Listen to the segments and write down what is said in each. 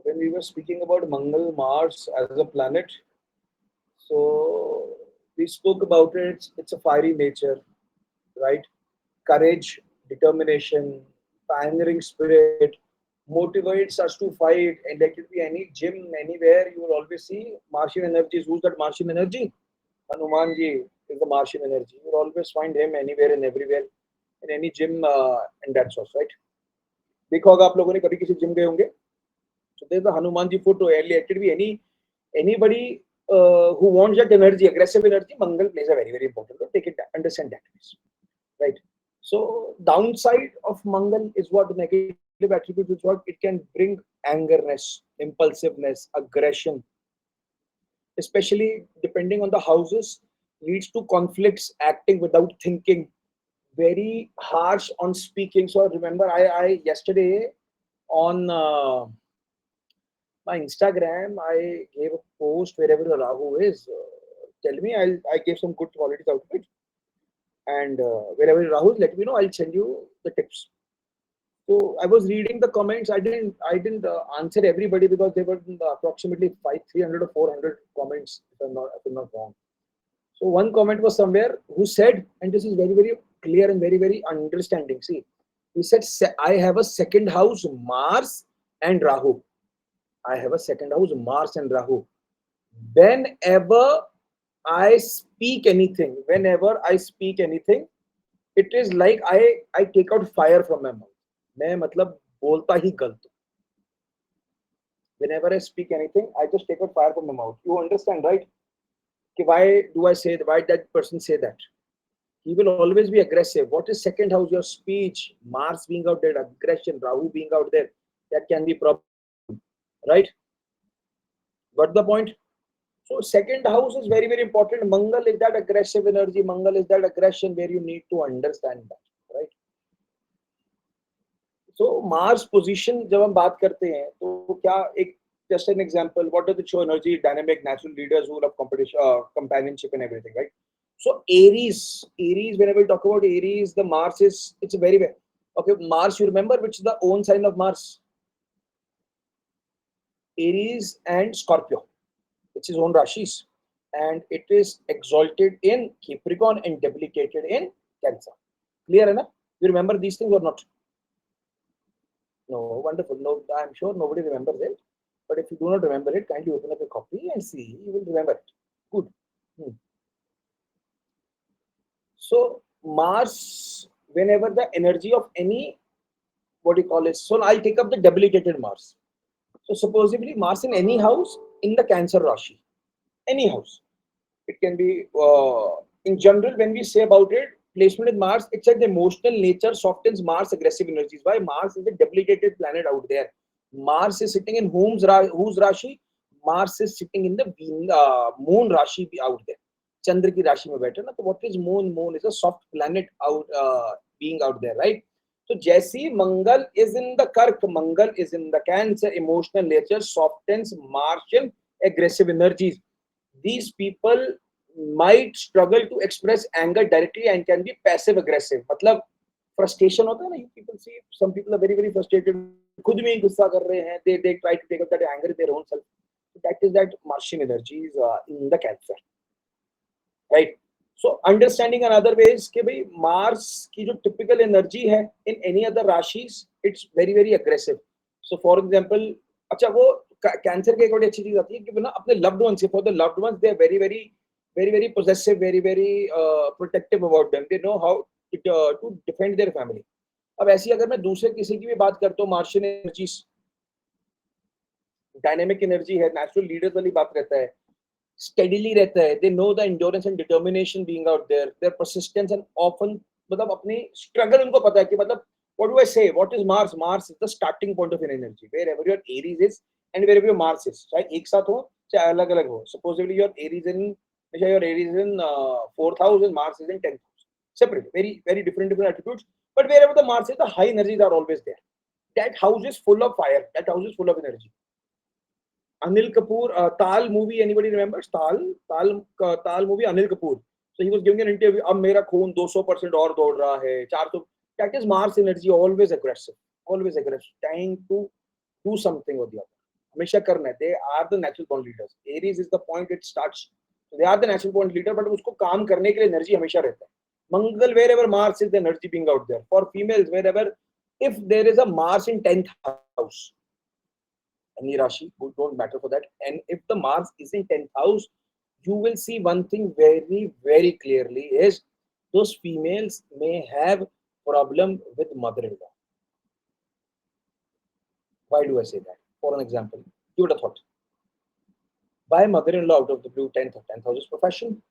when we were speaking about Mangal, Mars as a planet, so we spoke about it. It's a fiery nature, right? Courage, determination, pioneering spirit motivates us to fight. And let it be any gym, anywhere, you will always see Martian energies. Who's that Martian energy? Hanumanji is the Martian energy. You will always find him anywhere and everywhere in any gym and that source, right? देखा होगा आप लोगों ने कभी किसी gym गए होंगे. So there's the Hanumanji photo. Let it be anybody who wants that energy, aggressive energy. Mangal plays a very important role. Take it, understand that, right? So downside of Mangal is what the negative attribute is. What it can bring angerness, impulsiveness, aggression, especially depending on the houses, leads to conflicts, acting without thinking, very harsh on speaking. So remember, I yesterday on my Instagram, I gave a post wherever Rahu is. Tell me, I gave some good qualities out of it. And wherever Rahu is, let me know. I'll send you the tips. So I was reading the comments. I didn't answer everybody because there were approximately 300 or 400 comments, if I'm not wrong. So one comment was somewhere who said, and this is very clear and very understanding. See, he said, I have a second house, Mars and Rahu. I have a second house, Mars and Rahu. Whenever I speak anything, it is like I take out fire from my mouth. मैं मतलब बोलता ही गलत हूँ. Whenever I speak anything, I just take out fire from my mouth. You understand, right? Why do I say that? Why that person say that? He will always be aggressive. What is second house? Your speech, Mars being out there, aggression, Rahu being out there, that can be problem, right? Got the point? So second house is very important. Mangal is that aggressive energy. Mangal is that aggression where you need to understand that, right? So Mars position जब हम बात करते हैं तो क्या एक just an example, what does it show? Energy, dynamic, natural leaders who love competition, companionship and everything, right? So Aries, whenever we talk about Aries, the Mars is, it's very okay. Mars, you remember which is the own sign of Mars? Aries and Scorpio, which is own Rashis, and it is exalted in Capricorn and debilitated in Cancer. Clear enough? You remember these things or not? No, wonderful. No, I'm sure nobody remembers it. But if you do not remember it, kindly open up a copy and see. You will remember it. Good. So Mars, whenever the energy of any, what do you call it? So I'll take up the debilitated Mars. So supposedly Mars in any house in the Cancer Rashi, any house. It can be, in general, when we say about it, placement in Mars, it's like the emotional nature softens Mars' aggressive energies. Why? Mars is a debilitated planet out there. Mars is sitting in whose Rashi? Mars is sitting in the moon Rashi out there. Chandra ki Rashi mein baitha na. So what is moon? Moon is a soft planet out being out there, right? So Jesse, Mangal is in the Kark, Mangal is in the Cancer, emotional nature softens Martian aggressive energies. These people might struggle to express anger directly and can be passive aggressive. मतलब frustration होता है ना. People see some people are very frustrated. खुद में ही गुस्सा कर रहे हैं. They try to take up that anger in their own self. So that is that Martian energies in the Cancer, right? So understanding another way is कि भाई Mars की जो typical energy है in any other rashis, it's very aggressive. So for example, अच्छा वो Cancer की एक बड़ी अच्छी चीज आती है कि ना अपने loved ones से, for the loved ones they are very possessive, very protective about them. They know how to defend their family. अब ऐसी अगर मैं दूसरे किसी की भी बात करता हूँ, Martian energies, dynamic energy है, natural leaders वाली बात रहता है, steadily रहता है. They know the endurance and determination being out there, their persistence and often मतलब अपनी struggle उनको पता है कि मतलब what do I say? What is Mars? Mars is the starting point of an energy. Wherever your Aries is and wherever your Mars is, चाहे एक साथ हो चाहे अलग-अलग हो. Supposedly your Aries in 4th house and Mars is in 10th house. Separate, very different attributes. But wherever the Mars is, the high energies are always there. That house is full of fire. That house is full of energy. Anil Kapoor, Tal movie, anybody remembers? Tal movie, Anil Kapoor. So he was giving an interview, अब मेरा खून 200% और दौड़ रहा है, 400. That is Mars energy, always aggressive, trying to do something or the other. हमेशा करना है. They are the natural born leaders. Aries is the point it starts. So they are the natural born leader, but उसको काम करने के लिए energy हमेशा रहता है. Mangal, wherever Mars is, the energy being out there. For females, wherever, if there is a Mars in 10th house, any Rashi, would don't matter for that. And if the Mars is in 10th house, you will see one thing very, very clearly is those females may have problem with mother-in-law. Why do I say that? For an example, you would have thought, why mother-in-law out of the blue 10th house is profession?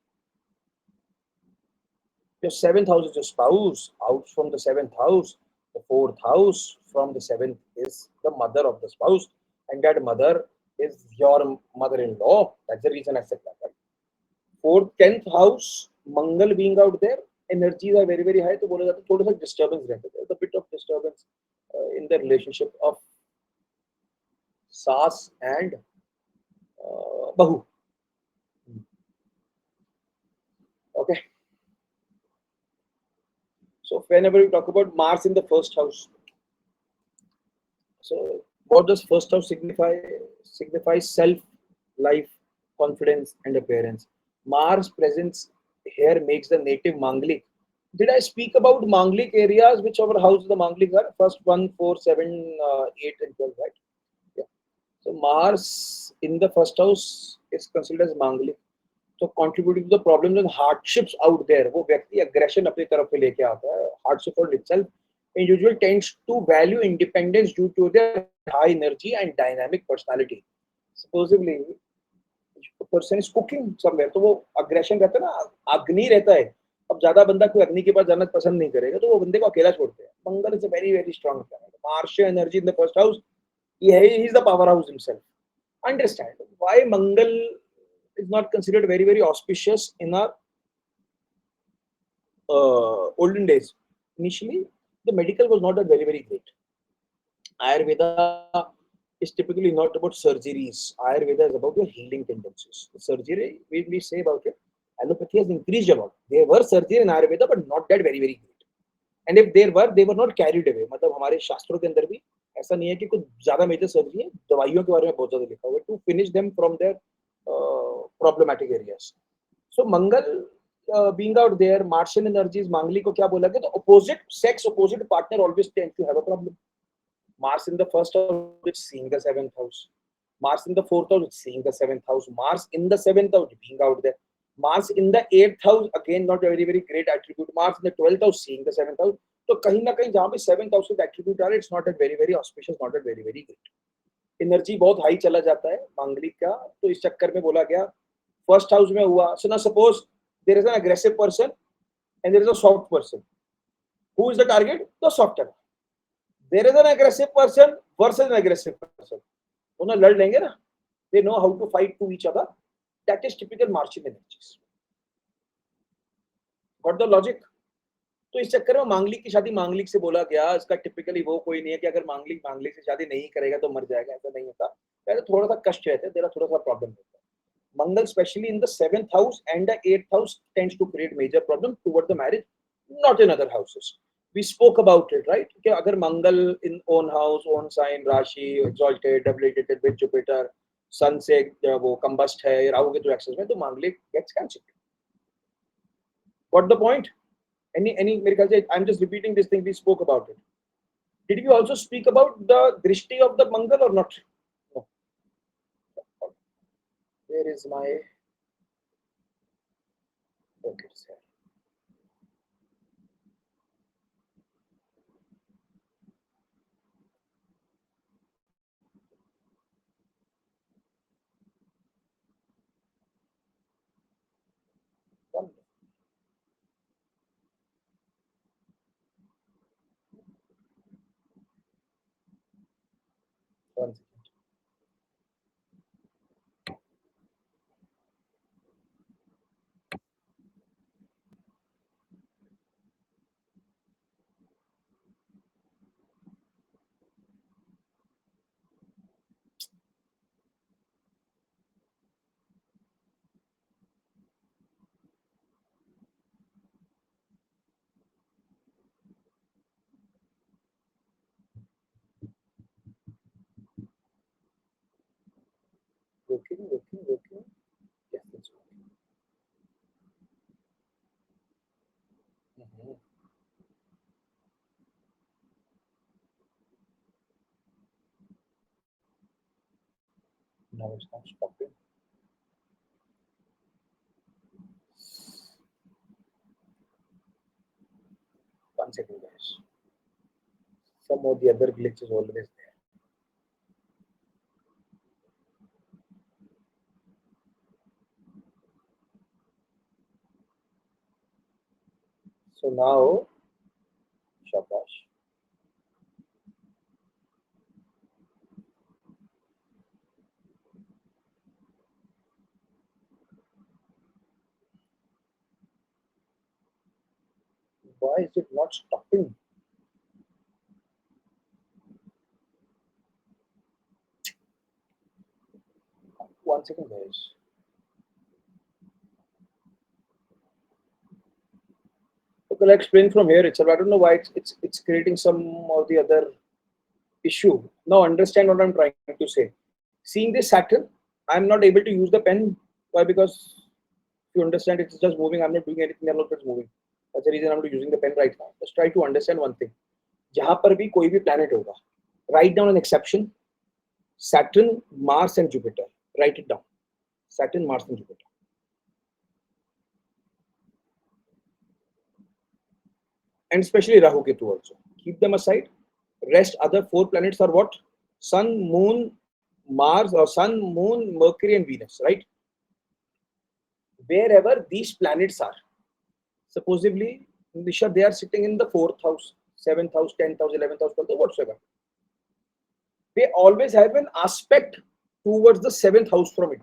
Your 7th house is your spouse, out from the 7th house. The 4th house from the 7th is the mother of the spouse, and that mother is your mother-in-law. That's the reason I said that. Right? 4th, 10th house, Mangal being out there, energies are very, very high. तो बोला जाता है थोड़ा सा disturbance रहता है. There's a bit of disturbance in the relationship of Saas and Bahu. Okay. So whenever we talk about Mars in the first house, so what does first house signify? Signifies self, life, confidence, and appearance. Mars presence here makes the native Manglik. Did I speak about Manglik areas? Whichever house the Manglik are? First 1, 4, 7, 8, and 12, right? Yeah. So Mars in the first house is considered as Manglik. So contributing to the problems and hardships out there, वो व्यक्ति aggression अपनी तरफ पे लेके आता है. Hardship for itself, individual tends to value independence due to their high energy and dynamic personality. Supposedly, a person is cooking somewhere, तो वो aggression रहता है ना, अग्नि रहता है. अब ज्यादा बंदा कोई अग्नि के पास जाना पसंद नहीं करेगा, तो वो बंदे को अकेला छोड़ते हैं. मंगल is a very very strong planet. Martian energy in the first house, he is the powerhouse himself. Understand why Mangal is not considered very very auspicious in our olden days. Initially, the medical was not that very very great. Ayurveda is typically not about surgeries. Ayurveda is about your healing tendencies. The surgery, we say about it, allopathy has increased a lot. There were surgery in Ayurveda, but not that very very great. And if there were, they were not carried away. मतलब हमारे शास्त्रों के अंदर भी ऐसा नहीं है कि कुछ ज्यादा मेजर सर्जरी है. दवाइयों के बारे में बहुत ज्यादा लिखा हुआ है to finish them from their problematic areas. So Mangal being out there, Martian energies, Mangli को क्या बोला गया? The opposite sex, opposite partner always tend to have a problem. Mars in the first house, it's seeing the 7th house. Mars in the 4th house, it's seeing the 7th house. Mars in the 7th house, being out there. Mars in the 8th house, again not a very very great attribute. Mars in the 12th house, seeing the 7th house. तो कहीं ना कहीं जहाँ पे 7th house का attribute आ रहा है, it's not a very very auspicious, not a very very great. Energy बहुत हाई चला जाता है मांगलिक का, तो इस चक्कर में बोला गया फर्स्ट हाउस में हुआ. सो ना suppose there is an aggressive person and there is a soft person. Who is the target? The soft target. There is an aggressive person versus an aggressive person. दोनों लड़ लेंगे ना. They know how to fight to each other. That is typical Martian energies. Got the logic? तो इस चक्कर में मांगलिक की शादी मांगलिक से बोला गया. इसका टिपिकली वो कोई नहीं है कि अगर मांगलिक मांगलिक से शादी नहीं करेगा तो मर जाएगा. ऐसा नहीं होता. पहले थोड़ा सा कष्ट रहता है, तेरा थोड़ा सा प्रॉब्लम रहता है. Mangal, especially in the 7th house and the 8th house, tends to create major problems toward the marriage, not in other houses. We spoke about it, right? कि अगर Mangal in own house, own sign, Rashi, exalted, debilitated with Jupiter, Sun से वो combust है, राहु के तो access में, तो मांगलिक gets cancelled. What the point? Any मेरे ख्याल से I'm just repeating this thing we spoke about it. Did we also speak about the drishti of the Mangal or not? No. Where is my okay, sir. One second. working. Yes, it's working. Mhm. Now it's not stopping. 1 second, guys. Some of the other glitch is always there. So now, shabash. Why is it not stopping? 1 second, guys. Okay, I'll explain from here itself. I don't know why it's creating some of the other issue. Now understand what I'm trying to say. Seeing this Saturn, I'm not able to use the pen. Why? Because if you understand, it's just moving. I'm not doing anything. I'm not just moving. That's the reason I'm not using the pen right now. Just try to understand one thing. जहाँ पर भी कोई भी planet होगा, write down an exception. Saturn, Mars, and Jupiter. Write it down. Saturn, Mars, and Jupiter. And especially Rahu Ketu also. Keep them aside. Rest other 4 planets are what? Sun, Moon, Mars, or Sun, Moon, Mercury, and Venus, right? Wherever these planets are, supposedly, Nisha, they are sitting in the 4th house, 7th house, 10th house, 11th house, 12th, whatsoever. They always have an aspect towards the 7th house from it.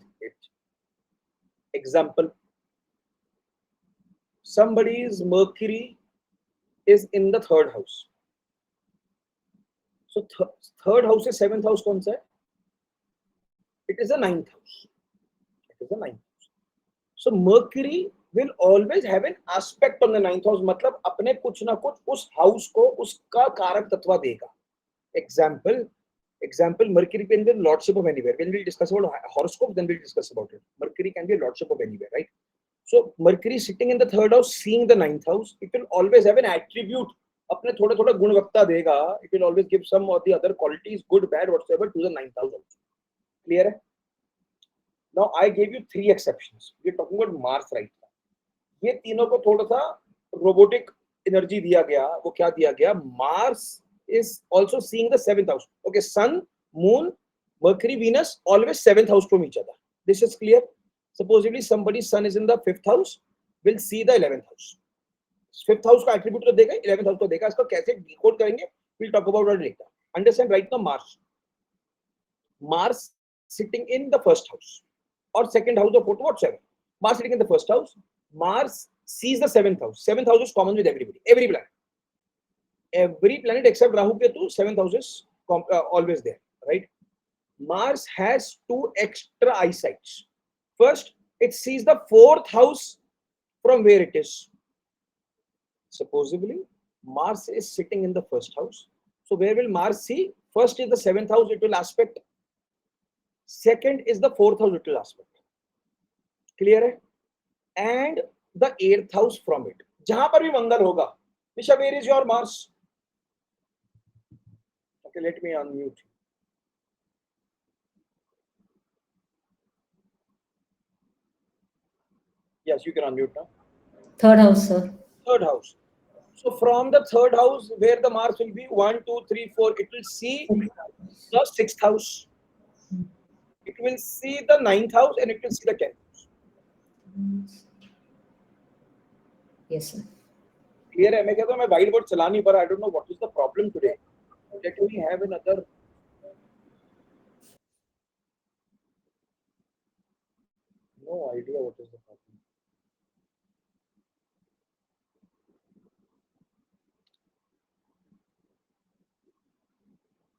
Example, somebody's Mercury is in the 3rd house. So, third house is 7th house, कौन सा है? It is the 9th house. It is the 9th house. So Mercury will always have an aspect on the 9th house. मतलब अपने कुछ ना कुछ उस house को उसका कारक तत्व देगा. Example, Mercury can be lordship of anywhere. When we discuss about horoscope, then we'll discuss about it. Mercury can be a lordship of anywhere, right? So Mercury sitting in the 3rd house, seeing the 9th house, it will always have an attribute. अपने थोड़ा थोड़ा गुणवत्ता देगा. It will always give some of the other qualities, good, bad, whatsoever, to the 9th house also. Clear है? Now I gave you 3 exceptions. We're talking about Mars right now. ये तीनों को थोड़ा सा robotic energy दिया गया. वो क्या दिया गया? Mars is also seeing the 7th house. Okay, Sun, Moon, Mercury, Venus, always 7th house from each other. This is clear. Supposedly somebody's Sun is in the 5th house, will see the 11th house. 5th house का attribute तो देगा, 11th house को देगा. इसको कैसे decode करेंगे? We'll talk about it later. Understand right now Mars sitting in the 1st house or 2nd house or 4th, whatsoever. Mars sitting in the 1st house. Mars sees the 7th house. 7th house is common with everybody, every planet except Rahu Ketu. 7th house is always there, right? Mars has 2 extra eyesights. First, it sees the 4th house from where it is. Supposedly, Mars is sitting in the 1st house. So where will Mars see? First is the 7th house, it will aspect. Second is the 4th house, it will aspect. Clear है? And the 8th house from it. जहां पर भी मंगल होगा. Nisha, where is your Mars? Okay, let me unmute. Yes, you can unmute now. 3rd house, sir. 3rd house. So from the 3rd house, where the Mars will be 1, 2, 3, 4, it will see the 6th house. It will see the 9th house and it will see the 10th house. Yes, sir. Clear है? मैं कहता हूँ मैं white board चला नहीं पा रहा. I don't know what is the problem today. Let me have another. No idea what is the problem.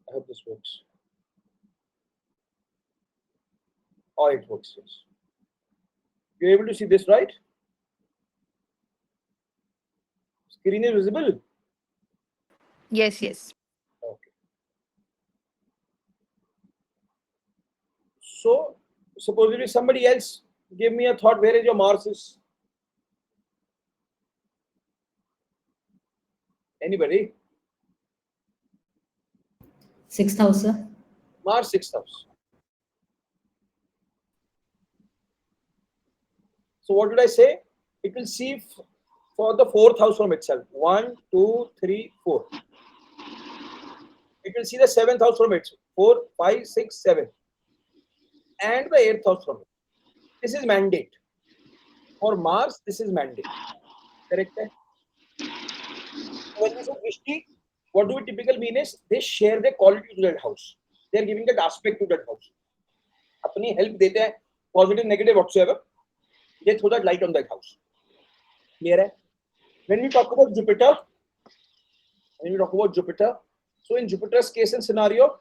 I hope this works. Oh, it works, yes. You're able to see this, right? Screen is visible? Yes, yes. Okay. So supposedly somebody else give me a thought. Where is your Mars is? Anybody? 6th house, sir. Mars 6th house. So what did I say? It will see for the 4th house from itself. 1, 2, 3, 4. It will see the 7th house from it. 4, 5, 6, 7. And the 8th house from it. This is mandate. For Mars, this is mandate. Correct? When we say Drishti, what do we typically mean is they share their quality to that house. They are giving that aspect to that house. अपनी help देते हैं, positive, negative, whatsoever. They throw that light on that house. Clear है? When we talk about Jupiter, so in Jupiter's case and scenario,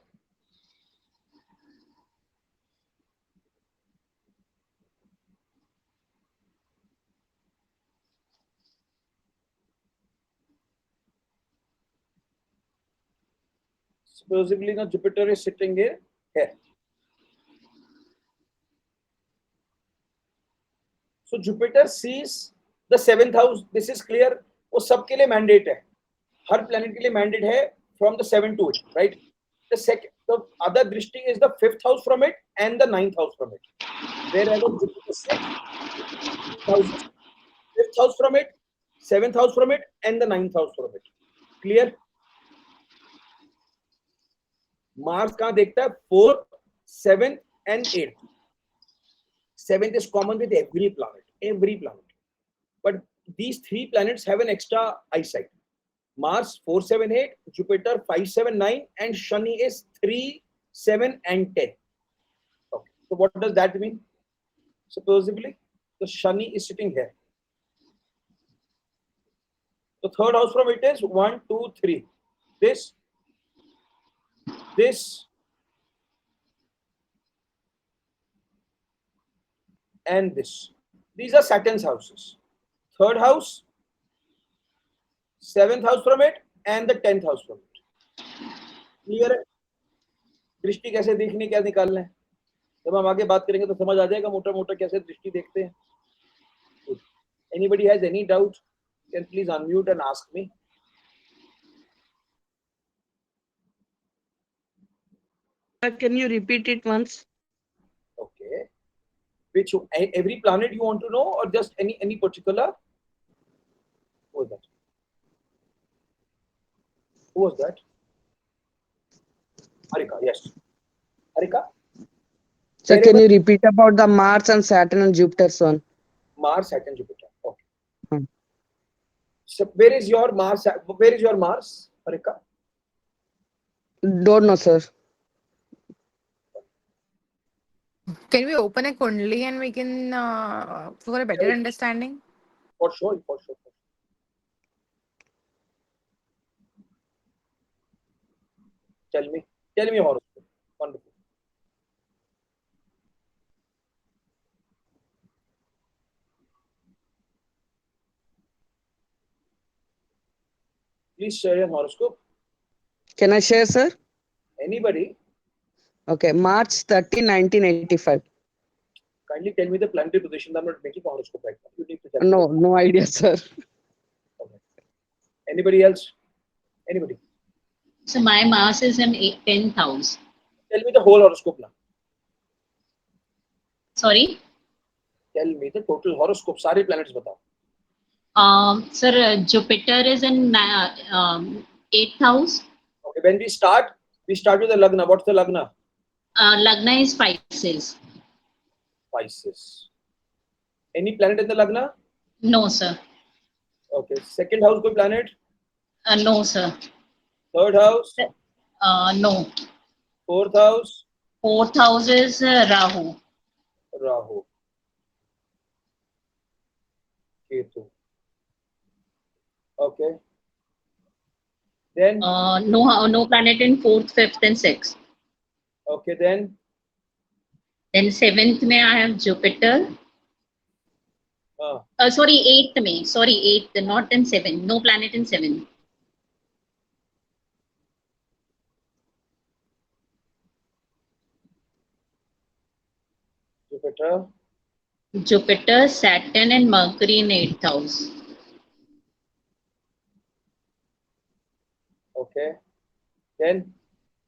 supposedly now Jupiter is sitting here. So Jupiter sees the 7th house. This is clear. वो सबके लिए mandate है. हर planet के लिए mandate है from the 7 to 8, right? The other drishti is the 5th house from it and the 9th house from it. Wherever Jupiter sits, 5th house from it, 7th house from it, and the 9th house from it. Clear? Mars कहाँ देखता है? 4th, 7th, and 8th. 7th is common with every planet. But these 3 planets have an extra eyesight. Mars 4, 7, 8, Jupiter 5, 7, 9, and Shani is 3, 7, and 10. Okay. So what does that mean? Supposedly, the Shani is sitting here. The 3rd house from it is 1, 2, 3. This, and this. These are Saturn's houses. 3rd house, 7th house from it, and the 10th house from it. Clear है? दृष्टि कैसे देखनी, क्या निकालना है? जब हम आगे बात करेंगे तो समझ आ जाएगा मोटा मोटा कैसे दृष्टि देखते हैं. Anybody has any doubt? Can please unmute and ask me. Can you repeat it once? Okay. Which every planet you want to know, or just any particular? Who was that? Who was that? Harika, yes. Harika? So can you repeat about the Mars and Saturn and Jupiter's one? Mars, Saturn, Jupiter. Okay. Hmm. So where is your Mars? Where is your Mars, Harika? Don't know, sir. Can we open a kundli and we can for a better understanding? For sure, for sure. Tell me horoscope. Wonderful. Please share your horoscope. Can I share, sir? Anybody? Okay, March 30, 1985. Kindly tell me the planetary position. I'm not making a horoscope right now. You need to tell No, me. no idea, sir. Okay. Anybody else? Anybody? So my Mars is in 10th house. Tell me the whole horoscope now. Sorry? Tell me the total horoscope. सारे planets बताओ. Sir, Jupiter is in 8th house. Okay. When we start with the Lagna. What's the Lagna? Lagna is Pisces. Pisces. Any planet in the Lagna? No, sir. Okay. 2nd house कोई planet? No, sir. 3rd house? No. 4th house? 4th house is Rahu. Rahu. Ketu. Okay. Then? No planet in 4th, 5th, and 6th. Okay, then? Then 7th May I have Jupiter. Sorry, 8th May. Sorry, 8th, not in 7. No planet in 7. Jupiter. Jupiter, Saturn, and Mercury in 8th house. Okay. Then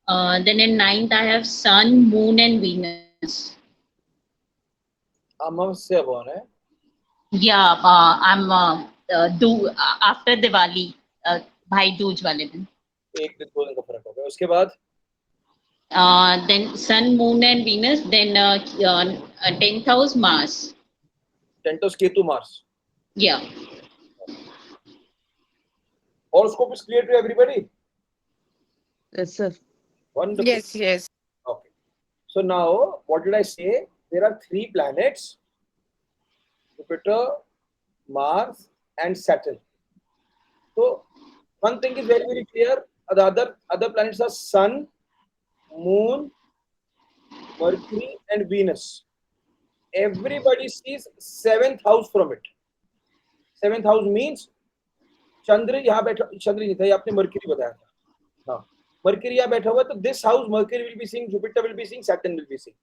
Then in 9th, I have Sun, Moon, and Venus. Amasya born है. Yeah, I'm after Diwali, Bhai Dooj wale din. एक दिन 2 दिन का फर्क हो गया. उसके बाद Then Sun, Moon, and Venus. Then 10th house, Mars. 10th house Ketu Mars. Yeah. Horoscope is clear to everybody. Yes, sir. Wonderful. Yes, yes. Okay. So now, what did I say? There are 3 planets: Jupiter, Mars, and Saturn. So one thing is very, very clear. The other planets are Sun, Moon, Mercury, and Venus. Everybody sees 7th house from it. 7th house means चंद्र यहाँ बैठा, चंद्र नहीं था, ये आपने mercury बताया था. हाँ, mercury यहाँ बैठा हुआ, तो this house mercury will be seeing, Jupiter will be seeing, Saturn will be seeing.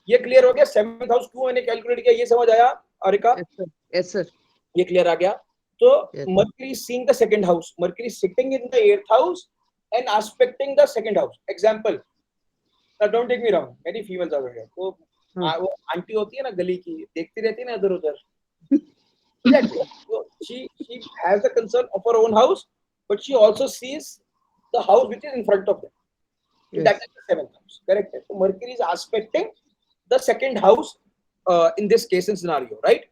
ये क्लियर हो गया. 7th हाउस क्यों मैंने कैलकुलेट किया, ये समझ आया आरिका? Yes, sir. Yes, sir. ये क्लियर आ गया. तो Yes. Mercury seeing the second house, mercury sitting in the 8th house and expecting the second house. Example, now don't take me wrong, many females are here. तो वो aunty होती है ना गली की, देखती रहती है ना इधर उधर. So she has the concern of her own house, but she also sees the house which is in front of them. Yes. That is the 7th house. Correct. So Mercury is aspecting the second house in this case and scenario, right?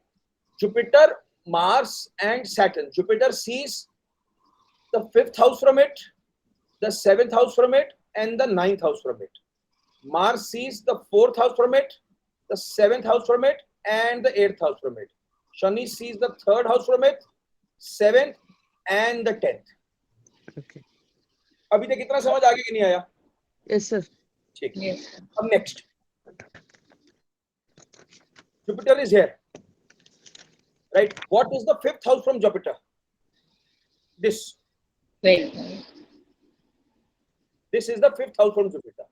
Jupiter, Mars, and Saturn. Jupiter sees the 5th house from it, the 7th house from it, and the 9th house from it. Mars sees the 4th house from it, the 7th house from it, and the 8th house from it. Shani sees the 3rd house from it, 7th, and the 10th. Okay. अभी तक इतना समझ आगे कि नहीं आया? Yes, sir. ठीक है. Yes. अब next. Jupiter is here. Right? What is the 5th house from Jupiter? This. Well, This is the 5th house from Jupiter.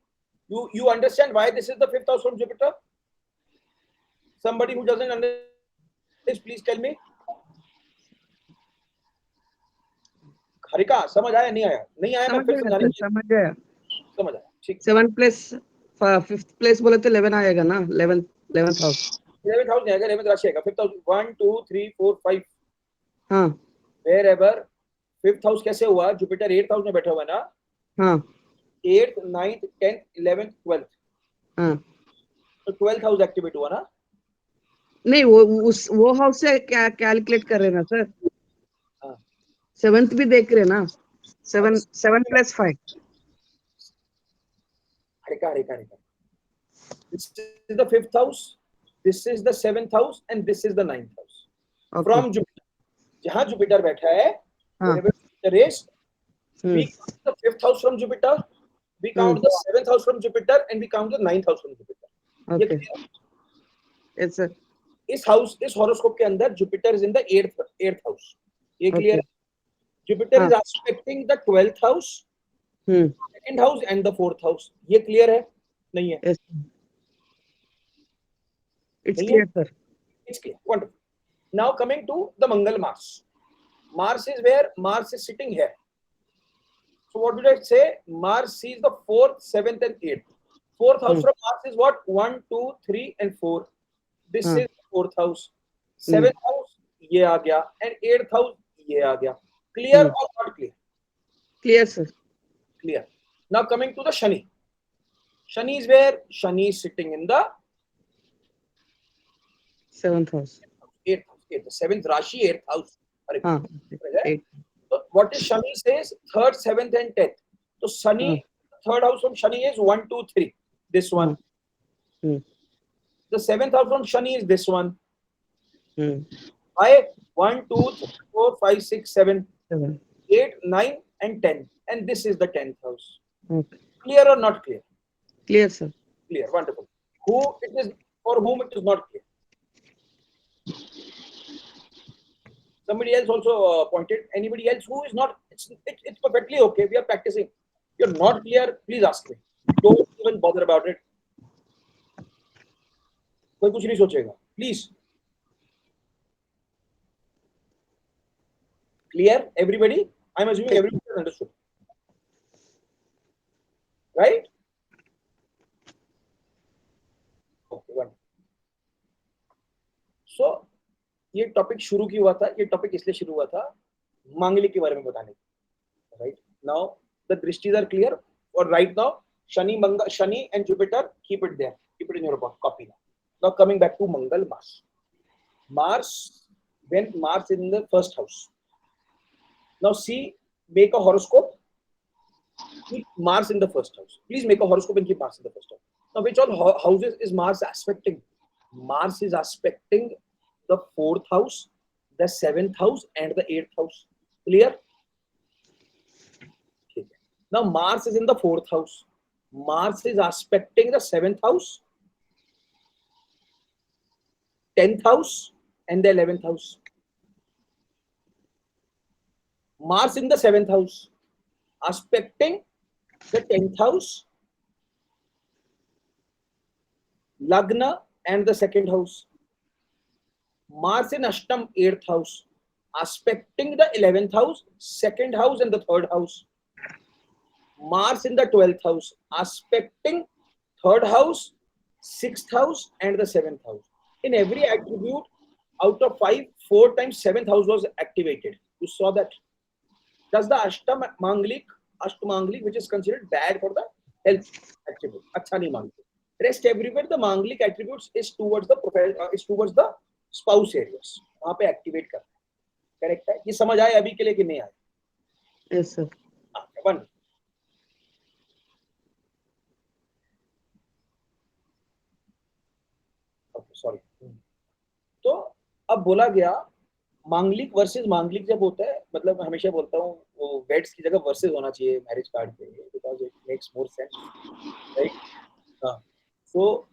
You understand why this is the 5th house from Jupiter? Somebody who doesn't understand this, please tell me. Harika समझ आया नहीं आया? नहीं आया मैं फिर समझाने समझ गया. समझ आया. ठीक. 7 plus 5th place बोले तो 11 आएगा ना. 11th house. 11th house नहीं आएगा, 11th राशि आएगा. 5th house 1 2 3 4 5. हाँ. Wherever 5th house कैसे हुआ? Jupiter 8th house में बैठा हुआ है ना. हाँ. 8th 9th 10th 11th 12th. हाँ. तो 12th house एक्टिवेट हुआ ना. नहीं वो हाउस से क्या कैलकुलेट कर रहे हैं ना सर. हाँ. 7th भी देख रहे हैं ना. 7 plus 5. Harika. This is the 5th house. This is the 7th house, and this is the 9th house. Okay. From Jupiter. जहाँ Jupiter बैठा है, wherever Jupiter is, we count the 5th house from Jupiter, we count the 7th house from Jupiter, and we count the 9th house from Jupiter. ये Okay. clear? Yes, sir. इस horoscope के अंदर Jupiter is in the 8th house. ये clear है? Jupiter is aspecting the 12th house, second house, and the 4th house. ये clear है? नहीं है? Yes. It's नहीं clear, है? sir. It's clear. Wonderful. Now coming to the Mangal Mars. Mars is where? Mars is sitting here. So what did I say? Mars sees the 4th, 7th, and 8th. 4th house from Mars is what? 1, 2, 3, and 4. This is 4th house. 7th house ये आ गया, and 8th house ये आ गया. Clear or not clear? Clear, sir. Clear. Now coming to the Shani. Shani is where? Shani is sitting in the 7th house. 8th house. The 7th Rashi, 8th house. हाँ. 8. So what is Shani says? 3rd, 7th, and 10th. So Shani, 3rd house from Shani is 1, 2, 3. This one. The 7th house from Shani is this one. Why? 1, 2, 3, 4, 5, 6, 7, 8, 9, and 10. And this is the 10th house. Okay. Clear or not clear? Clear, sir. Clear. Wonderful. Who it is, for whom it is not clear? Somebody else also pointed. Anybody else who is not? It's perfectly okay. We are practicing. You're not clear. Please ask me. Don't even bother about it. कोई कुछ नहीं सोचेगा, please. Clear everybody? I am assuming everybody has understood, right? Okay, one. So ये topic शुरू क्यों हुआ था? ये टॉपिक इसलिए शुरू हुआ था मांगलिक के बारे में बताने, राइट? नाउ द दृष्टिज आर क्लियर, और right now Shani, Mangal, Shani and Jupiter, keep it there, keep it in your copy. Now coming back to Mangal, Mars, when Mars in the first house. Now see, make a horoscope, keep Mars in the first house. Please make a horoscope and keep Mars in the first house. Now which all houses is Mars aspecting? Mars is aspecting the 4th house, the 7th house and the 8th house. Clear? Okay. Now Mars is in the 4th house. Mars is aspecting the 7th house, 10th house and the 11th house. Mars in the 7th house aspecting the 10th house, Lagna and the 2nd house. Mars in Ashtam, 8th house aspecting the 11th house, 2nd house and the 3rd house. Mars in the 12th house aspecting 3rd house, 6th house and the 7th house. In every attribute out of 5, 4 times 7th house was activated. You saw that. Does the Ashtamanglik, which is considered bad for the health attribute, अच्छा नहीं मांगते. Rest everywhere the Manglik attributes is towards the spouse areas. वहाँ पे activate करते हैं. Correct है? ये समझ आए अभी के लिए कि नहीं आए? Yes, sir. One. Okay, sorry. तो अब बोला गया मांगलिक वर्सेस मांगलिक जब होता है, मतलब हमेशा बोलता हूँ वो वेड्स की जगह वर्सेस होना चाहिए मैरिज कार्ड पे, because it makes more sense, right? हाँ. सो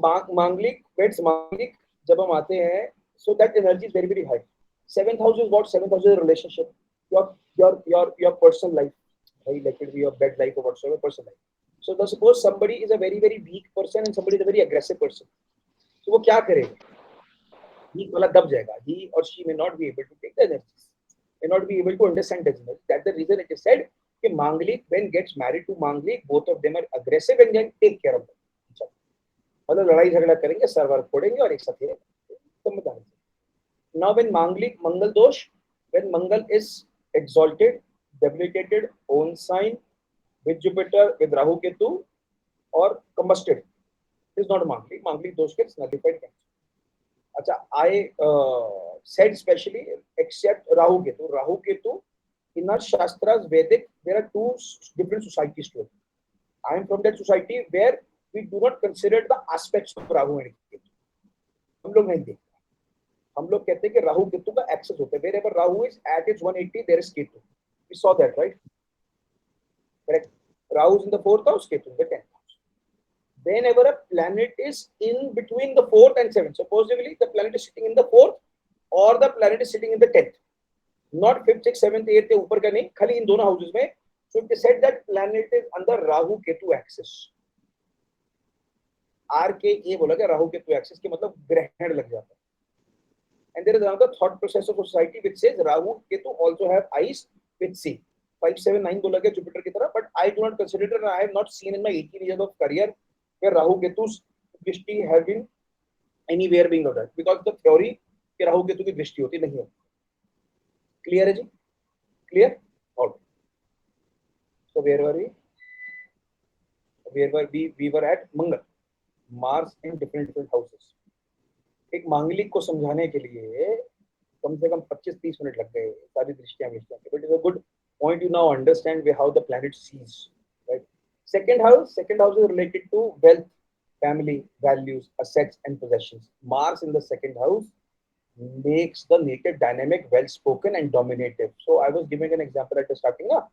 मांगलिक वेड्स मांगलिक जब हम आते हैं, so that energy is very very high. 7th house is what? 7th house is a relationship, your personal life, right? Like it be your bed life or whatsoever, personal life. So suppose somebody is a very very weak person and somebody is a very aggressive person. So वो क्या करेगा? He वाला दब जाएगा. He or she may not be able to take the energies, may not be able to understand the energies. That's the reason it is said कि Manglik when gets married to Manglik, both of them are aggressive and then take care of them. मतलब लड़ाई झगड़ा करेंगे, server फोड़ेंगे और एक साथ ही रहेंगे. Now when Manglik Mangal dosh, when Mangal is exalted, debilitated, own sign with Jupiter, with Rahu Ketu or combusted, it is not Manglik. Manglik dosh gets nullified. Achha, I said specially except Rahu Ketu. Rahu Ketu in our Shastras, Vedic, there are 2 different societies to it. I am from that society where we do not consider the aspects of Rahu and Ketu. हम लोग नहीं देखते. हम लोग कहते हैं कि राहु केतु का एक्सेस होता है. Wherever Rahu is at its 180, there is Ketu. We saw that, right? Correct. Rahu is in the 4th house, Ketu in the 10th house. Whenever a planet is in between the 4th and 7th, supposedly the planet is sitting in the 4th or the planet is sitting in the 10th, not 5th, 6th, 7th, 8th के ऊपर का नहीं, खाली इन दोनों houses में. So it is said that planet is under Rahu Ketu axis. RKA बोला गया Rahu Ketu axis के मतलब ग्रहण लग जाता है. And there is another thought process of society which says Rahu Ketu also have eyes with C. 5, 7, 9 बोला गया Jupiter की तरह, but I do not consider it, and I have not seen in my 18 years of career where Rahu Ketu's दृष्टि have been anywhere being of that, because the theory कि Rahu Ketu की दृष्टि होती नहीं होती. Clear है जी? Clear? All. So where were we? We were at Mangal. Mars in different houses. एक मांगलिक को समझाने के लिए कम से कम 25-30 मिनट लग गए सारी दृष्टियां मिलती. But it is a good point you now understand how the planet sees, right? Second house is related to wealth, family, values, assets and possessions. Mars in the 2nd house makes the nature dynamic, well spoken and dominative. So I was giving an example at the starting. A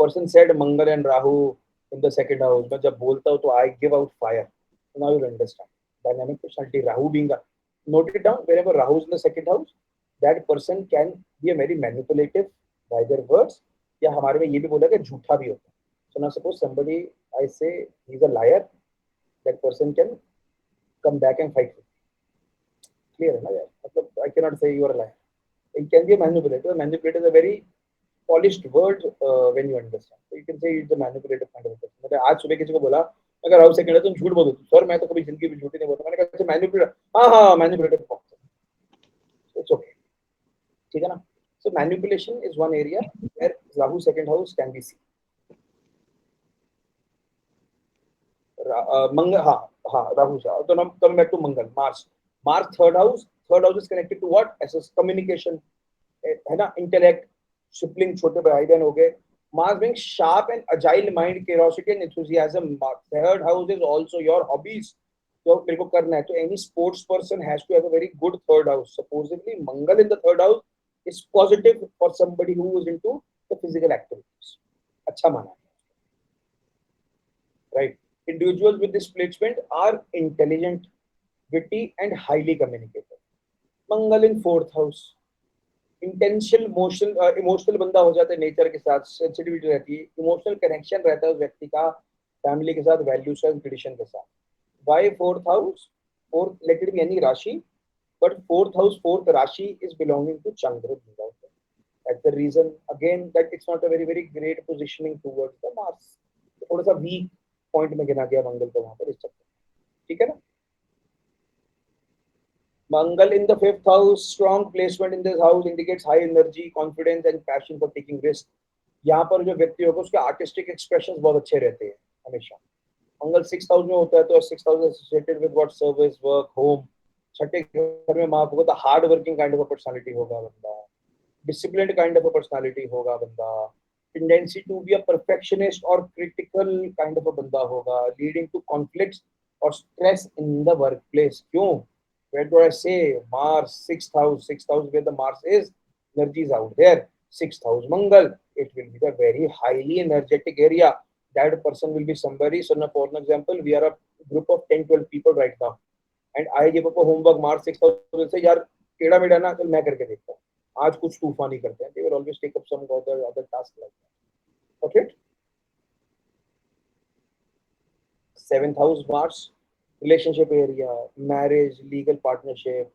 person said Mangal and Rahu in the 2nd house, but जब बोलता हूँ तो I give out fire. So now you'll understand dynamic personality. Rahu being a, note it down, wherever Rahu is in the 2nd house, that person can be a very manipulative by their words. या हमारे में ये भी बोला कि झूठा भी होता है. So now suppose somebody, I say he's a liar, that person can come back and fight. Clear है ना यार? मतलब I cannot say you are a liar. It can be a manipulator. Manipulator is a very polished word when you understand. So you can say it's a manipulative kind of a person. मतलब आज सुबह किसी को बोला अगर Rahul second है तुम झूठ बोलो सर मैं तो कभी जिंदगी में झूठ नहीं बोलता मैंने कहा मैनिपुलेटर हाँ मैनिपुलेटिव इट्स ओके ठीक है ना so manipulation is one area where Rahu second house can be seen. Mangal हाँ Rahu सा तो हम come back to Mangal Mars third house is connected to what as communication है ना intellect sibling छोटे भाई बहन हो गए Mars being sharp and agile mind curiosity and enthusiasm third house is also your hobbies जो मेरे को करना है तो any sports person has to have a very good third house supposedly Mangal in the third house is positive for somebody who is into the physical activities अच्छा माना right individuals with this placement are intelligent witty and highly communicative Mangal in fourth house intentional emotional बंदा हो जाता है nature के साथ sensitivity रहती है इमोशनल कनेक्शन रहता है उस व्यक्ति का फैमिली के साथ वैल्यूज एंड ट्रेडिशन के साथ why fourth house fourth let it be any rashi but fourth house fourth rashi is belonging to Chandra that's the reason again that it's not a very very great positioning towards the Mars थोड़ा सा weak point में गिना गया मंगल को वहां पर इस चक्कर ठीक है ना Mangal in the fifth house, strong placement in this house indicates high energy, confidence and passion for taking risk. यहाँ पर जो व्यक्ति होगा उसके आर्टिस्टिक एक्सप्रेशंस बहुत अच्छे रहते हैं हमेशा मंगल सिक्स हाउस में होता है तो six house associated with what service work home छठे घर में मार्क होगा तो hard working kind of a personality होगा बंदा disciplined kind of a personality होगा बंदा tendency to be a perfectionist और क्रिटिकल काइंड ऑफ अ बंदा होगा लीडिंग टू कॉन्फ्लिक्ट्स और stress in the workplace क्यों Where do I say Mars, sixth house where the Mars is, energy is out there. Sixth house Mangal, it will be the very highly energetic area. That person will be somebody. So now, for an example, we are a group of 10-12 people right now. And I give up a homework, Mars sixth house will say, यार टेढ़ा मेढ़ा ना चल मैं करके देखता हूँ आज कुछ तूफानी करते हैं. They will always take up some other task like that. Okay. Seventh house Mars. Relationship area marriage legal partnership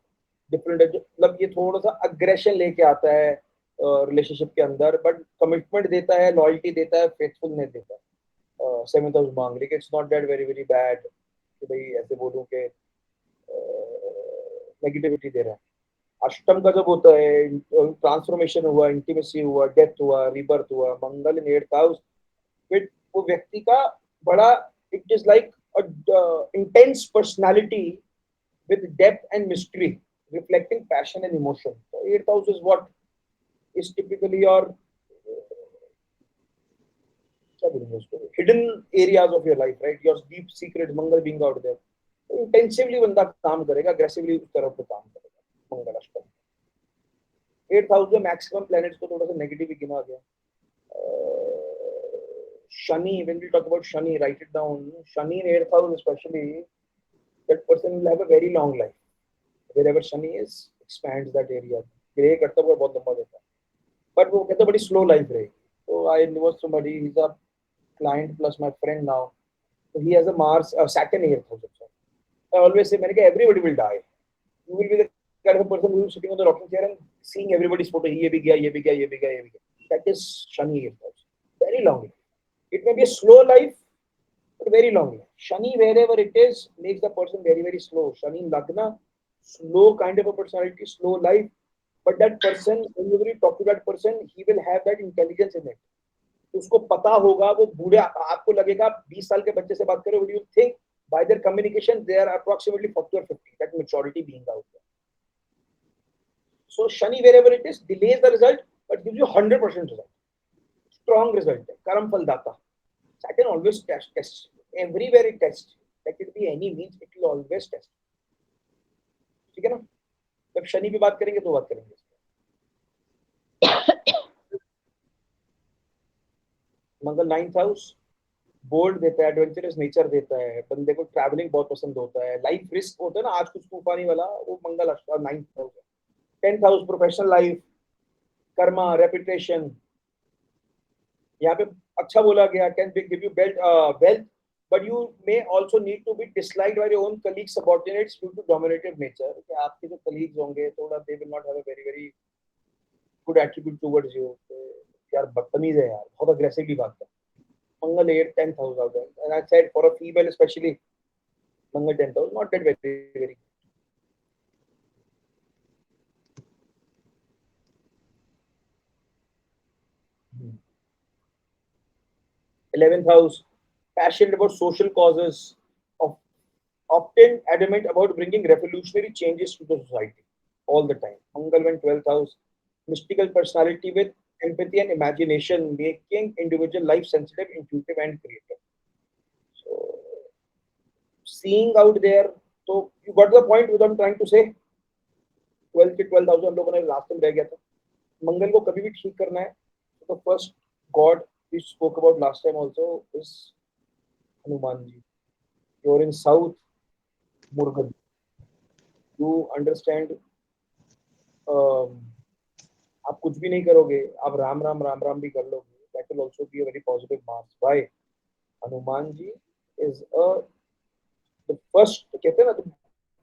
different मतलब ये थोड़ा सा अग्रेशन लेके आता है रिलेशनशिप के अंदर बट कमिटमेंट देता है लॉयल्टी देता है फेथफुलनेस देता है सेवेंथ हाउस मांग लेकिन it's not that very very bad कि भाई ऐसे बोलूं कि नेगेटिविटी दे रहा है अष्टम का जब होता है ट्रांसफॉर्मेशन हुआ इंटीमेसी हुआ डेथ हुआ रीबर्थ हुआ मंगल इन एट्थ हाउस फिर वो व्यक्ति का बड़ा it is like intense personality with depth and mystery, reflecting passion and emotion. So, eighth house is what is typically your hidden areas of your life, right? Your deep secret, Mangal being out there. So, intensively बंदा काम करेगा, aggressively उस तरफ पे काम करेगा. मंगल अष्टम. Eighth house में maximum planets को थोड़ा सा negative ही गिना गया. Shani, when we talk about Shani, write it down. Shani in 8th house especially, that person will have a very long life. Wherever Shani is, expands that area. Grey करता हुआ बहुत लंबा देता है. But वो कहता है बड़ी slow life रहेगी. So I know somebody, he's a client plus my friend now. So he has a Mars, Saturn 8th house. I always say, मैंने कहा everybody will die. You will be the kind of a person who is sitting on the rocking chair and seeing everybody's photo. ये भी गया, ये भी गया, ये भी गया, ये भी गया. That is Shani 8th house. Very long life. It may be a slow life, but very long life. Shani, wherever it is, makes the person very, very slow. Shani in Lagna, slow kind of a personality, slow life. But that person, whenever you talk to that person, he will have that intelligence in it. उसको पता होगा वो बूढ़े आपको लगेगा 20 साल के बच्चे से बात करें what do you think by their communication they are approximately 40 or 50 that maturity being out there. So Shani wherever it is delays the result but gives you 100% result. Strong result है कर्म फल दाता. Saturn always tests. Everywhere it tests. Let it be any means, it will always test. ठीक है ना? जब शनि की बात करेंगे तो बात करेंगे. मंगल 9th हाउस बोल्ड देता है, एडवेंचरस नेचर देता है, बंदे को ट्रैवलिंग बहुत पसंद होता है, लाइफ रिस्क होता है ना आज कुछ तूफानी वाला वो मंगल 9th हाउस है. 10th house professional life, Karma, reputation. यहाँ पे अच्छा बोला गया can give you wealth but you may also need to be disliked by your own colleagues, subordinates due to dominative nature. कि आपके जो colleagues होंगे थोड़ा they will not have a very good attribute towards you. यार बदतमीज है यार, बहुत aggressively बात करता है. Mangal 8, 10th house out there, and I said for a female especially, Mangal 10th house not that very. 11th house, passionate about social causes, of often adamant about bringing revolutionary changes to the society all the time. Mangal when 12th house, mystical personality with empathy and imagination, making individual life sensitive, intuitive, and creative. So, seeing out there, so you got the point what I'm trying to say. 12 के 12,000 हम लोगों ने last time रह गया था. मंगल को कभी भी ठीक करना है तो first God we spoke about last time also is Hanumanji. You're in South Murgad. You understand. आप कुछ भी नहीं करोगे, आप राम राम राम राम भी कर लोगे. That will also be a very positive mark. Why? Hanumanji is the first, कहते हैं ना,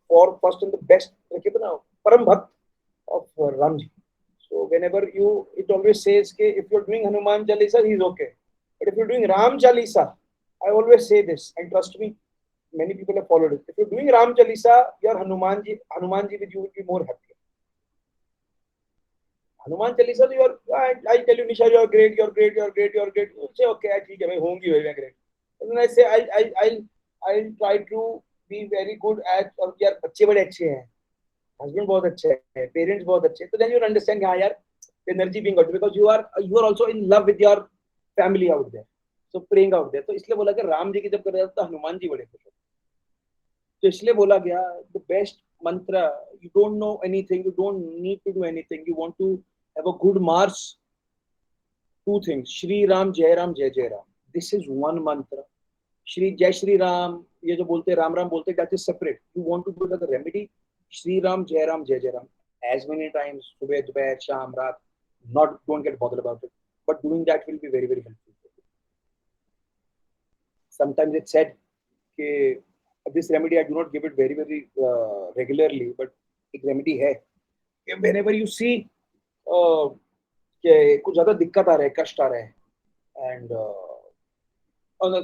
for first and the best, कहते हैं ना, परम भक्त of Ramji. So whenever it always says कि if you're doing Hanuman Chalisa, he's okay. But if you're doing Ram Chalisa, I always say this, and trust me, many people have followed it. If you're doing Ram Chalisa, your Hanumanji with you will be more happy. Hanuman Chalisa, I tell you, Nisha, you're great. You say, okay, ठीक है, मैं होंगी मैं great. And then I say, I'll try to be very good at, और यार बच्चे बड़े अच्छे हैं, husband बहुत अच्छे हैं, parents बहुत अच्छे हैं, तो then you understand हाँ यार, energy being good because you are also in love with your family out there, so praying out there. तो इसलिए बोला कि राम जी की जब कर रहा था तो हनुमान जी बड़े खुश होते. तो इसलिए बोला गया the best mantra, you don't know anything, you don't need to do anything, you want to have a good Mars, two things, Shri Ram Jai Ram. This is one mantra. Shri Jai Shri Ram, ये जो बोलते राम राम बोलते, that is separate. You want to do it as a remedy, Shri Ram Jai Ram as many times, सुबह दोपहर शाम रात, don't get bothered about it, but doing that will be very helpful. Sometimes it's said कि this remedy I do not give it very regularly, but एक remedy है. Whenever you see कि कुछ ज़्यादा दिक्कत आ रहा है, कष्ट आ रहा है, and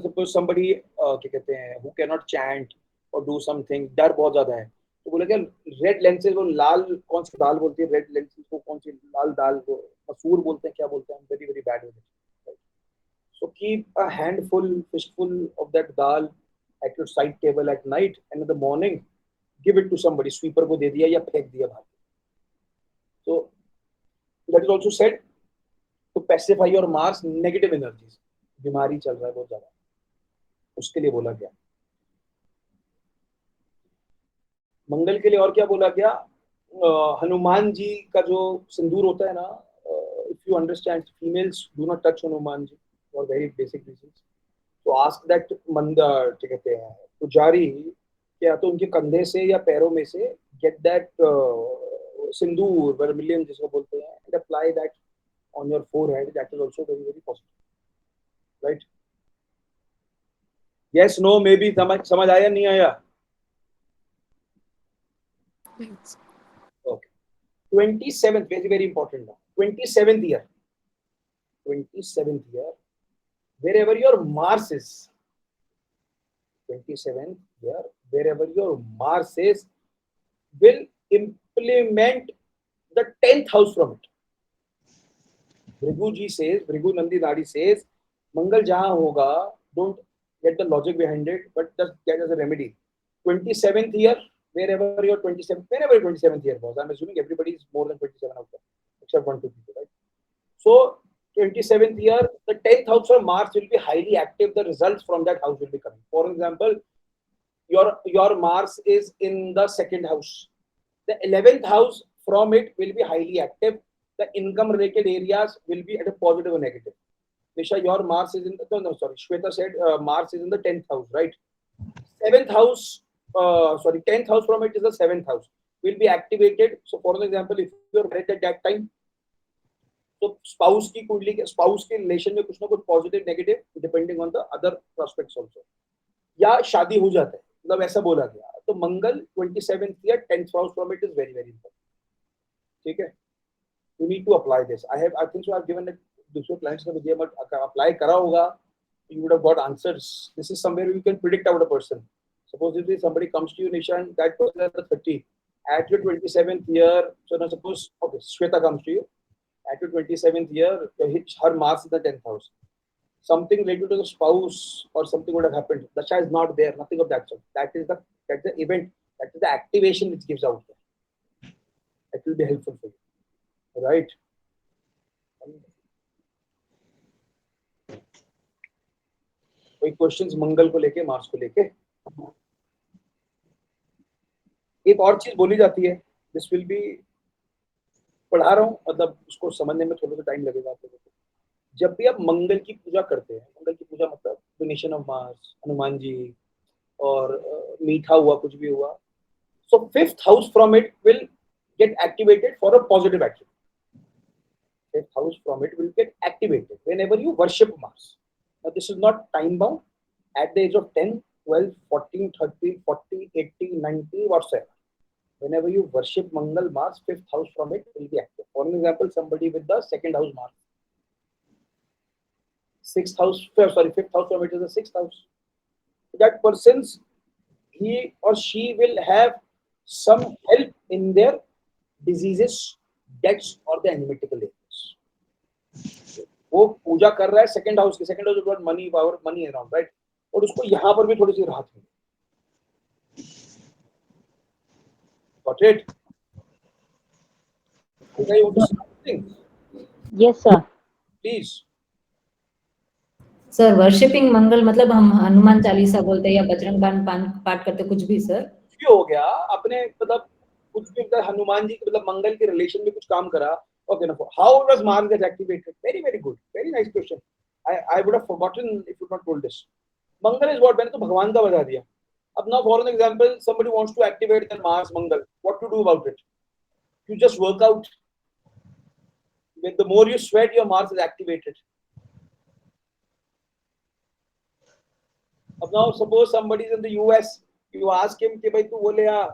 suppose somebody क्या कहते हैं who cannot chant or do something, डर बहुत ज़्यादा है, तो बोले क्या रेड लेंसेज, वो लाल कौन सी दाल बोलती है, रेड लेंसेज को कौन सी लाल दाल को मसूर बोलते हैं, क्या बोलते हैं, very bad with it. So keep a handful, fistful of that dal at your side table at night, and in the morning give it to somebody. Sweeper को दे दिया या फेंक दिया बाहर. So that is also said to pacify your Mars negative energies. बीमारी चल रहा है बहुत ज्यादा, उसके लिए बोला गया. मंगल के लिए और क्या बोला गया? हनुमान जी का जो सिंदूर होता है ना, if you understand, females do not touch Hanuman ji for very basic reasons. So ask that क्या कहते हैं पुजारी, क्या तो उनके कंधे से या पैरों में से get that सिंदूर vermilion जिसको बोलते हैं, and apply that on your forehead. That is also very positive, right? Yes, no, maybe समझ आया नहीं आया? Thanks. Okay. 27th, very important now. 27th year, wherever your Mars is. 27th year, wherever your Mars is, will implement the 10th house from it. Bhrigu Nandi Nadi says, Mangal jahan hoga, don't get the logic behind it, but just get as a remedy. 27th year, wherever your 27th year was, I'm assuming everybody is more than 27 out there, except 1-2 people, right? So 27th year, the 10th house of Mars will be highly active. The results from that house will be coming. For example, your Mars is in the 2nd house. The 11th house from it will be highly active. The income related areas will be at a positive or negative. Nisha, your Mars is in the, Shweta said Mars is in the 10th house, right? 10th house from it is the 7th house, will be activated. So for example, if you're married at that time, so spouse की relation में कुछ ना कुछ positive negative depending on the other prospects also. या शादी हो जाता है, मतलब ऐसा बोला गया। तो मंगल 27th year 10th house from it is very very important. ठीक है, you need to apply this. I think so I've given it दूसरे clients ने मुझे बट apply करा होगा, you would have got answers. This is somewhere you can predict about a person. Supposedly somebody comes to you, Nishan, that person at the 30, at your 27th year, so now suppose, okay, Shweta comes to you, at your 27th year, her Mars is the 10th house. Something related to the spouse or something would have happened. The Dasha is not there, nothing of that sort. That's the event, that is the activation which gives out there. That will be helpful for you. Right? कोई questions मंगल को लेके, Mars को लेके? एक और चीज बोली जाती है, दिस विल बी, पढ़ा रहा हूँ, मतलब उसको समझने में थोड़ा सा टाइम लगेगा आपको। जब भी आप मंगल की पूजा करते हैं, मंगल की पूजा मतलब donation of Mars, Hanuman ji, और मीठा हुआ, कुछ भी हुआ, सो 5th house from it will get activated for a positive action. 5th house from it will get activated whenever you worship Mars. Now this is not time bound. At the age of 10, 12, 14, 30, 40, 80, 90, whatsoever. Whenever you worship Mangal, Mars, 5th house from it will be active. For example, somebody with the 2nd house Mars. 5th house from it is the 6th house. That person's, he or she will have some help in their diseases, deaths or the analytical areas. वो पूजा कर रहा है second house के, second house is money, power, money around, right, और उसको यहाँ पर भी थोड़ी सी राहत मिली. Got it? Okay, you want to say something? Yes, sir. Please. Sir worshipping Mangal मतलब हम हनुमान चालीसा बोलते हैं या बजरंग बाण पाठ करते, कुछ भी सर? कुछ भी हो गया, अपने मतलब कुछ भी, हनुमान जी के मतलब मंगल के रिलेशन में कुछ काम करा. Okay, no. How does Mars get activated? Very, very good. Very nice question. I would have forgotten if you not told this. Mangal is what? मैंने तो भगवान का बता दिया. अब now for an example, somebody wants to activate their Mars Mangal. What to do about it? You just work out. With the more you sweat, your Mars is activated. अब now suppose somebody is in the US, you ask him कि भाई तू बोले यार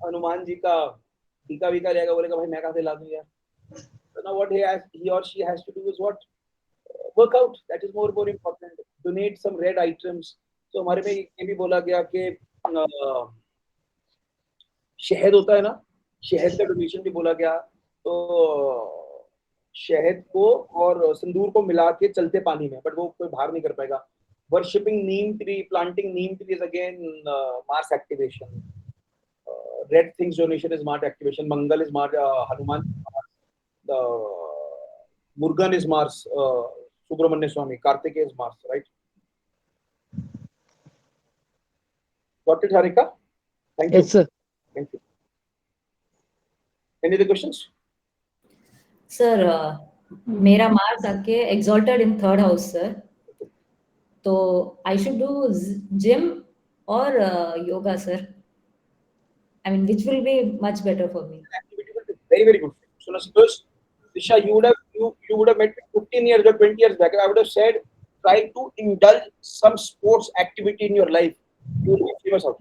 हनुमान जी का टीका वीका लेगा, बोलेगा भाई मैं कहाँ से ला दूँ यार. So now what he or she has to do is what? Work out. That is more important. Donate some red items. So हमारे में ये भी बोला गया कि शहद होता है ना, शहद का डोनेशन भी बोला गया. तो शहद को और सिंदूर को मिला के चलते पानी में, बट वो कोई बाहर नहीं कर पाएगा. Worshipping neem tree, planting neem tree is again Mars activation. Red things donation is Mars activation. Mangal is Mars. Hanuman is Mars. Murugan is Mars. Subramanya Swami. Kartikeya is Mars. Right? Got it, Harika? Thank you. Yes, sir. Thank you. Any other questions? Sir मेरा Mars आके exalted in 3rd house sir, तो I should do gym or yoga sir? I mean, which will be much better for me? Activity will be very, very good. So now suppose, Disha, you would have met me 15 years or 20 years back. I would have said, try to indulge some sports activity in your life. You will be famous out.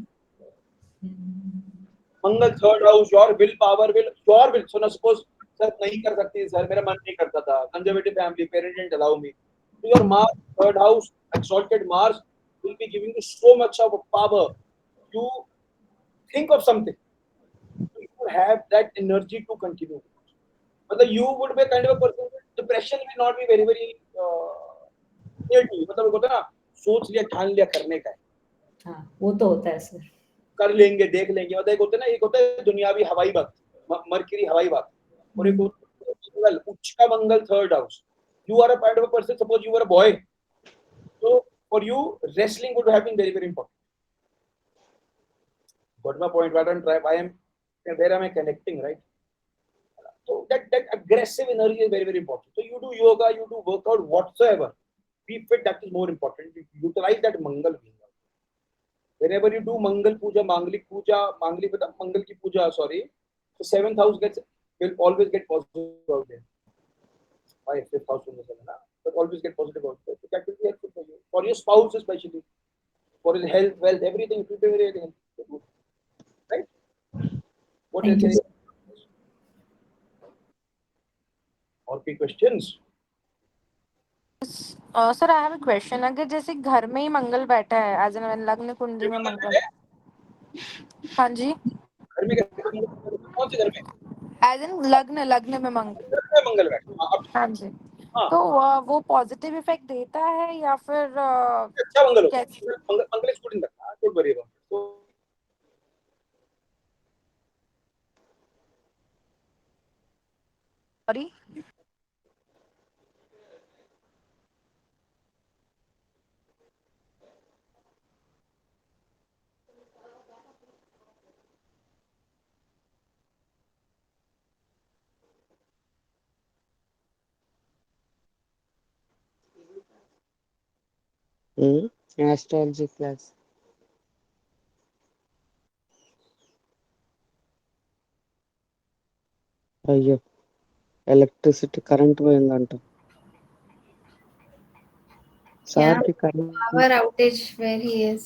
Mangal 3rd house, your willpower will. So now suppose, sir, नहीं कर सकती, sir, मेरा मन नहीं करता था. Conservative family, parents didn't allow me. So your Mars 3rd house, exalted Mars, will be giving you so much of power. You think of something. You have that energy to continue. But you would be a kind of a person. Depression will not be very, very near to you. मतलब होता है ना, सोच लिया, ठान लिया करने का है. हाँ, वो तो होता है सर. कर लेंगे, देख लेंगे. मतलब एक होता है ना, एक होता है दुनियावी हवाई बात, मरकरी हवाई बात, और एक होता है उच्च का मंगल 3rd house. You are a kind of a person. Suppose you were a boy, so for you wrestling would have been very, very important. Got my point? Where am I connecting, right? So that aggressive energy is very, very important. So you do yoga, you do workout, whatsoever. Be fit, that is more important. Utilize that Mangal being. Whenever you do Mangal Puja, Mangal ki Puja, sorry. So 7th house will always get positive out there. Why 5th house from the 7th? But always get positive out there. So that will be helpful for you. For your spouse especially. for his health, wealth, everything. It will be very healthy. Right? What Thank you, else? sir. और कोई questions? Sir I have a question. अगर जैसे घर में ही मंगल बैठा है as an लग्न कुंडली में मंगल. हाँ जी. घर में कौन से घर में? एज एन लग्न लग्न में मंगल. घर में मंगल बैठा. हाँ जी. हाँ. तो वो पॉजिटिव इफेक्ट देता है या फिर अच्छा मंगल होगा. कैसे? मंगल is good in that. Don't worry about it. So sorry. Astrology class. అయ్యో ఎలక్ట్రిసిటీ కరెంట్ పోయిందంట Yeah, సార్కి current power outage where he is.